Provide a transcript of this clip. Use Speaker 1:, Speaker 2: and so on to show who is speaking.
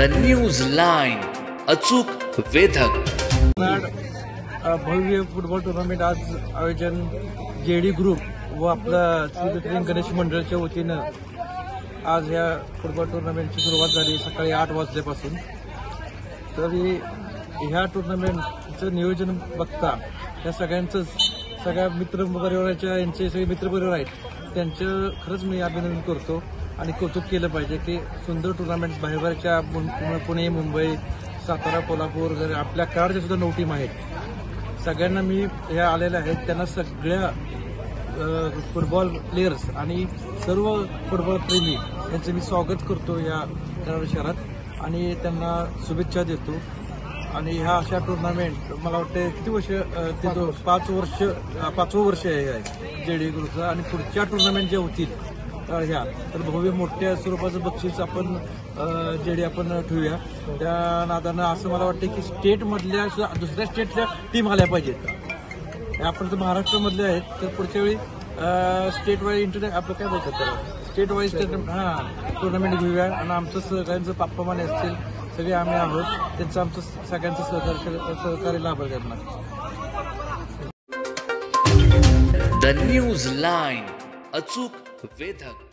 Speaker 1: The news line, अचूक वेधक.
Speaker 2: भव्य football tournament आज आयोजन जेडी ग्रुप व आपला श्री गणेश मंडळाच्या वतीनं आज ह्या फुटबॉल टुर्नामेंटची सुरुवात झाली सकाळी 8 वाजल्यापासून. तरी ह्या टुर्नामेंटचं नियोजन बघता या सगळ्या मित्रपरिवाराच्या यांचे सगळे मित्रपरिवार आहेत त्यांचं खरंच मी अभिनंदन करतो आणि कौतुक केलं पाहिजे की सुंदर टुर्नामेंट बाहेरच्या पुणे, मुंबई, सातारा, कोल्हापूर आपल्या कराडच्या सुद्धा 9 टीम आहेत. सगळ्यांना मी ह्या आलेल्या आहेत त्यांना सगळ्या फुटबॉल प्लेयर्स आणि सर्व फुटबॉल प्रेमी यांचं मी स्वागत करतो या कराड शहरात आणि त्यांना शुभेच्छा देतो. आणि ह्या अशा टुर्नामेंट मला वाटतं किती वर्ष ते 5वं वर्ष आहे जेडी ग्रुपचं आणि पुढच्या टुर्नामेंट ज्या होतील ह्या तर भव्य मोठ्या स्वरूपाचं बक्षीस आपण जेडी आपण ठेवूया. त्या नादानं असं मला वाटतं की स्टेटमधल्या दुसऱ्या स्टेटच्या टीम आल्या पाहिजेत. आपण तर महाराष्ट्रामधले आहेत तर पुढच्या वेळी स्टेट वाईज आपलं काय बोलतात त्याला स्टेट वाईज टुर्नामेंट घेऊया आणि आमचं सगळ्यांचं पाप्पा माने असतील सगळे आम्ही आहोत त्यांचं आमचं सगळ्यांचं सहकार्य लाभ करणार.
Speaker 1: द न्यूज लाईन, अचूक वेधक.